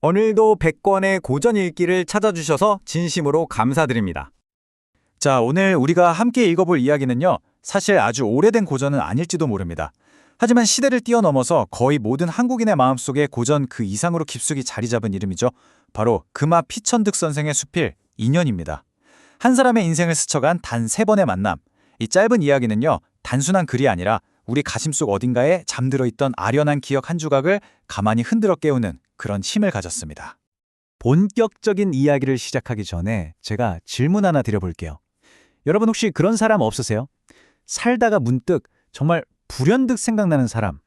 오늘도 100권의 고전 읽기를 찾아주셔서 진심으로 감사드립니다. 자, 오늘 우리가 함께 읽어볼 이야기는요, 사실 아주 오래된 고전은 아닐지도 모릅니다. 하지만 시대를 뛰어넘어서 거의 모든 한국인의 마음속에 고전 그 이상으로 깊숙이 자리 잡은 이름이죠. 바로 금화 피천득 선생의 수필 인연입니다. 한 사람의 인생을 스쳐간 단 3번의 만남. 이 짧은 이야기는요, 단순한 글이 아니라 우리 가심속 어딘가에 잠들어 있던 아련한 기억 한 조각을 가만히 흔들어 깨우는 그런 힘을 가졌습니다. 본격적인 이야기를 시작하기 전에 제가 질문 하나 드려볼게요. 여러분 혹시 그런 사람 없으세요? 살다가 문득 정말 불현듯 생각나는 사람.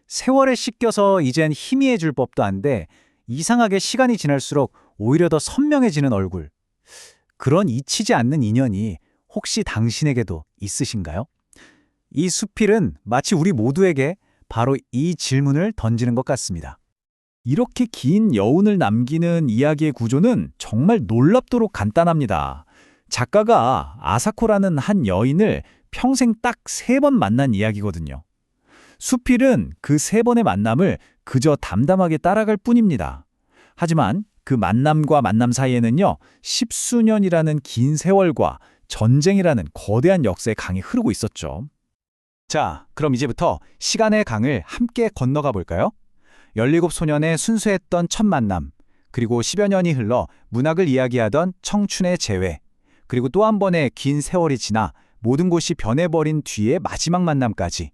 세월에 씻겨서 이젠 희미해질 법도 한데 이상하게 시간이 지날수록 오히려 더 선명해지는 얼굴. 그런 잊히지 않는 인연이 혹시 당신에게도 있으신가요? 이 수필은 마치 우리 모두에게 바로 이 질문을 던지는 것 같습니다. 이렇게 긴 여운을 남기는 이야기의 구조는 정말 놀랍도록 간단합니다. 작가가 아사코라는 한 여인을 평생 딱 3번 만난 이야기거든요. 수필은 그 3번의 만남을 그저 담담하게 따라갈 뿐입니다. 하지만 그 만남과 만남 사이에는요, 십수년이라는 긴 세월과 전쟁이라는 거대한 역사의 강이 흐르고 있었죠. 자, 그럼 이제부터 시간의 강을 함께 건너가 볼까요? 17소년의 순수했던 첫 만남, 그리고 10여 년이 흘러 문학을 이야기하던 청춘의 재회, 그리고 또 한 번의 긴 세월이 지나 모든 곳이 변해버린 뒤의 마지막 만남까지.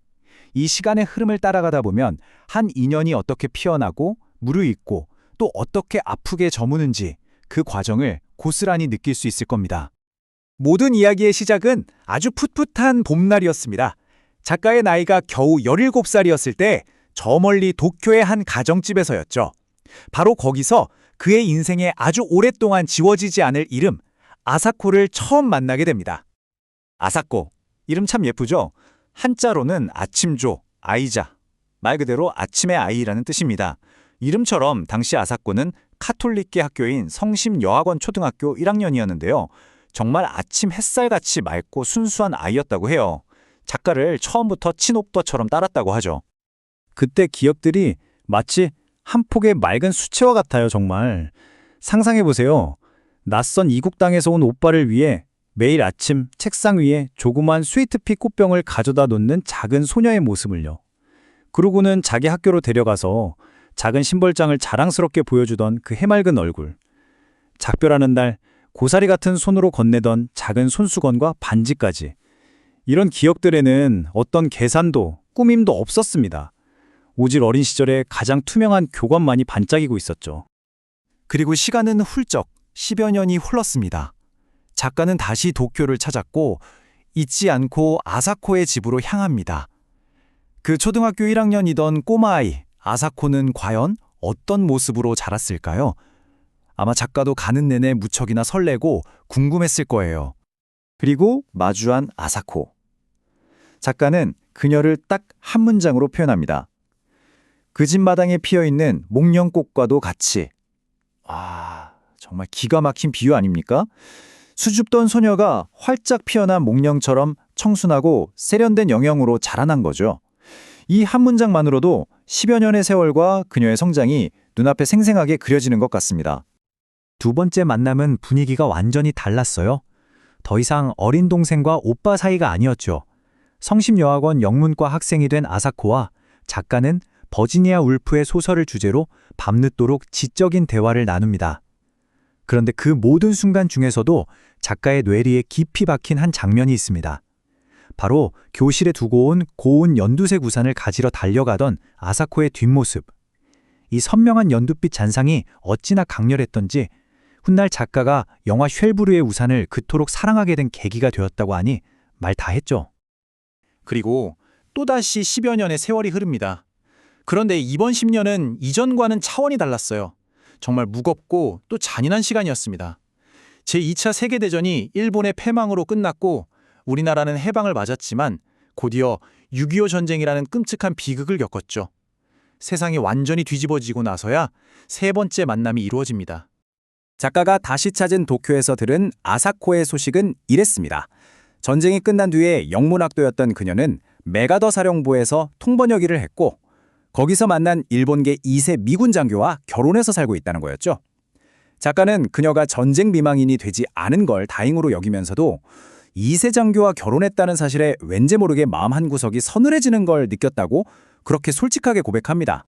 이 시간의 흐름을 따라가다 보면 한 인연이 어떻게 피어나고 무르익고 또 어떻게 아프게 저무는지 그 과정을 고스란히 느낄 수 있을 겁니다. 모든 이야기의 시작은 아주 풋풋한 봄날이었습니다. 작가의 나이가 겨우 17살이었을 때 저 멀리 도쿄의 한 가정집에서였죠. 바로 거기서 그의 인생에 아주 오랫동안 지워지지 않을 이름, 아사코를 처음 만나게 됩니다. 아사코, 이름 참 예쁘죠? 한자로는 아침조, 아이자, 말 그대로 아침의 아이라는 뜻입니다. 이름처럼 당시 아사코는 카톨릭계 학교인 성심여학원 초등학교 1학년이었는데요. 정말 아침 햇살같이 맑고 순수한 아이였다고 해요. 작가를 처음부터 친오빠처럼 따랐다고 하죠. 그때 기억들이 마치 한 폭의 맑은 수채화 같아요, 정말. 상상해보세요. 낯선 이국 땅에서 온 오빠를 위해 매일 아침 책상 위에 조그만 스위트피 꽃병을 가져다 놓는 작은 소녀의 모습을요. 그러고는 자기 학교로 데려가서 작은 신벌장을 자랑스럽게 보여주던 그 해맑은 얼굴. 작별하는 날 고사리 같은 손으로 건네던 작은 손수건과 반지까지. 이런 기억들에는 어떤 계산도 꾸밈도 없었습니다. 오직 어린 시절에 가장 투명한 교감만이 반짝이고 있었죠. 그리고 시간은 훌쩍 10여 년이 흘렀습니다. 작가는 다시 도쿄를 찾았고 잊지 않고 아사코의 집으로 향합니다. 그 초등학교 1학년이던 꼬마아이 아사코는 과연 어떤 모습으로 자랐을까요? 아마 작가도 가는 내내 무척이나 설레고 궁금했을 거예요. 그리고 마주한 아사코. 작가는 그녀를 딱 한 문장으로 표현합니다. 그 집 마당에 피어있는 목련꽃과도 같이. 정말 기가 막힌 비유 아닙니까? 수줍던 소녀가 활짝 피어난 목련처럼 청순하고 세련된 영역으로 자라난 거죠. 이 한 문장만으로도 10여 년의 세월과 그녀의 성장이 눈앞에 생생하게 그려지는 것 같습니다. 두 번째 만남은 분위기가 완전히 달랐어요. 더 이상 어린 동생과 오빠 사이가 아니었죠. 성심여학원 영문과 학생이 된 아사코와 작가는 버지니아 울프의 소설을 주제로 밤늦도록 지적인 대화를 나눕니다. 그런데 그 모든 순간 중에서도 작가의 뇌리에 깊이 박힌 한 장면이 있습니다. 바로 교실에 두고 온 고운 연두색 우산을 가지러 달려가던 아사코의 뒷모습. 이 선명한 연두빛 잔상이 어찌나 강렬했던지 훗날 작가가 영화 쉘브르의 우산을 그토록 사랑하게 된 계기가 되었다고 하니 말 다 했죠. 그리고 또다시 10여 년의 세월이 흐릅니다. 그런데 이번 10년은 이전과는 차원이 달랐어요. 정말 무겁고 또 잔인한 시간이었습니다. 제2차 세계대전이 일본의 패망으로 끝났고 우리나라는 해방을 맞았지만 곧이어 6.25 전쟁이라는 끔찍한 비극을 겪었죠. 세상이 완전히 뒤집어지고 나서야 세 번째 만남이 이루어집니다. 작가가 다시 찾은 도쿄에서 들은 아사코의 소식은 이랬습니다. 전쟁이 끝난 뒤에 영문학도였던 그녀는 메가더 사령부에서 통번역 일을 했고 거기서 만난 일본계 2세 미군 장교와 결혼해서 살고 있다는 거였죠. 작가는 그녀가 전쟁 미망인이 되지 않은 걸 다행으로 여기면서도 2세 장교와 결혼했다는 사실에 왠지 모르게 마음 한구석이 서늘해지는 걸 느꼈다고 그렇게 솔직하게 고백합니다.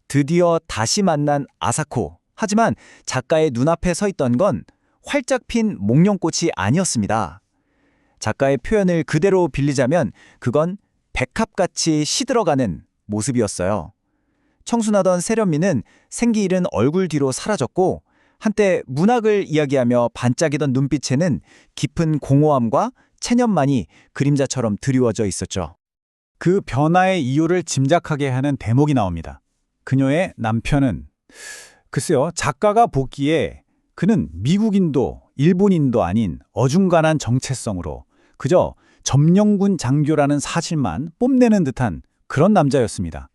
드디어 다시 만난 아사코. 하지만 작가의 눈앞에 서 있던 건 활짝 핀 목련꽃이 아니었습니다. 작가의 표현을 그대로 빌리자면 그건 백합같이 시들어가는 모습이었어요. 청순하던 세련미는 생기 잃은 얼굴 뒤로 사라졌고 한때 문학을 이야기하며 반짝이던 눈빛에는 깊은 공허함과 체념만이 그림자처럼 드리워져 있었죠. 그 변화의 이유를 짐작하게 하는 대목이 나옵니다. 그녀의 남편은 글쎄요, 작가가 보기에 그는 미국인도 일본인도 아닌 어중간한 정체성으로 그저 점령군 장교라는 사실만 뽐내는 듯한 그런 남자였습니다.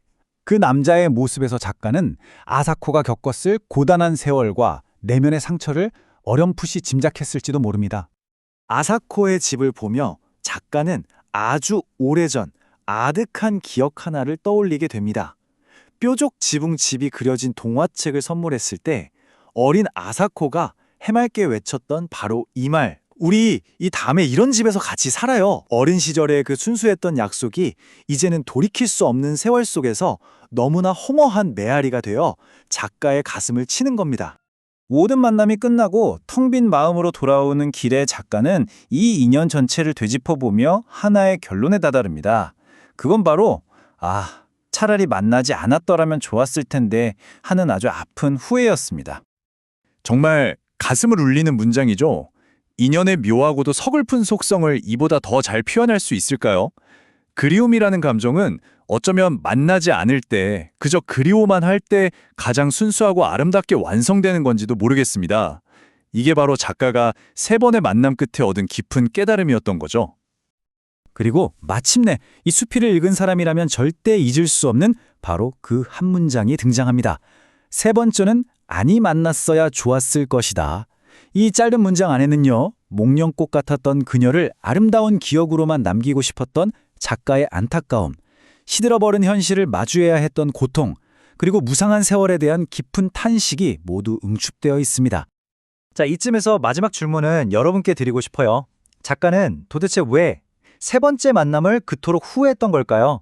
그 남자의 모습에서 작가는 아사코가 겪었을 고단한 세월과 내면의 상처를 어렴풋이 짐작했을지도 모릅니다. 아사코의 집을 보며 작가는 아주 오래전 아득한 기억 하나를 떠올리게 됩니다. 뾰족 지붕 집이 그려진 동화책을 선물했을 때 어린 아사코가 해맑게 외쳤던 바로 이 말. 우리 이 다음에 이런 집에서 같이 살아요. 어린 시절의 그 순수했던 약속이 이제는 돌이킬 수 없는 세월 속에서 너무나 허무한 메아리가 되어 작가의 가슴을 치는 겁니다. 모든 만남이 끝나고 텅 빈 마음으로 돌아오는 길에 작가는 이 인연 전체를 되짚어보며 하나의 결론에 다다릅니다. 그건 바로 차라리 만나지 않았더라면 좋았을 텐데 하는 아주 아픈 후회였습니다. 정말 가슴을 울리는 문장이죠. 인연의 묘하고도 서글픈 속성을 이보다 더 잘 표현할 수 있을까요? 그리움이라는 감정은 어쩌면 만나지 않을 때, 그저 그리워만 할 때 가장 순수하고 아름답게 완성되는 건지도 모르겠습니다. 이게 바로 작가가 3번의 만남 끝에 얻은 깊은 깨달음이었던 거죠. 그리고 마침내 이 수필을 읽은 사람이라면 절대 잊을 수 없는 바로 그 한 문장이 등장합니다. 3번째는 아니 만났어야 좋았을 것이다. 이 짧은 문장 안에는요, 목련꽃 같았던 그녀를 아름다운 기억으로만 남기고 싶었던 작가의 안타까움, 시들어버린 현실을 마주해야 했던 고통, 그리고 무상한 세월에 대한 깊은 탄식이 모두 응축되어 있습니다. 자, 이쯤에서 마지막 질문은 여러분께 드리고 싶어요. 작가는 도대체 왜 3번째 만남을 그토록 후회했던 걸까요?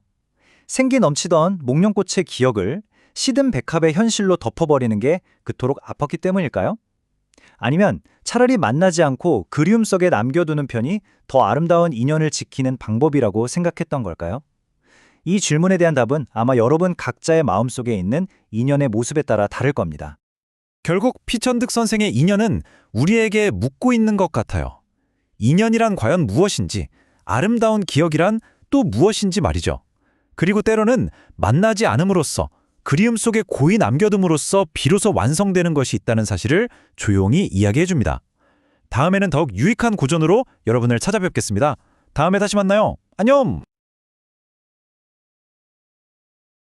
생기 넘치던 목련꽃의 기억을 시든 백합의 현실로 덮어버리는 게 그토록 아팠기 때문일까요? 아니면 차라리 만나지 않고 그리움 속에 남겨두는 편이 더 아름다운 인연을 지키는 방법이라고 생각했던 걸까요? 이 질문에 대한 답은 아마 여러분 각자의 마음속에 있는 인연의 모습에 따라 다를 겁니다. 결국 피천득 선생의 인연은 우리에게 묻고 있는 것 같아요. 인연이란 과연 무엇인지, 아름다운 기억이란 또 무엇인지 말이죠. 그리고 때로는 만나지 않음으로써, 그리움 속에 고이 남겨둠으로써 비로소 완성되는 것이 있다는 사실을 조용히 이야기해 줍니다. 다음에는 더욱 유익한 고전으로 여러분을 찾아뵙겠습니다. 다음에 다시 만나요. 안녕!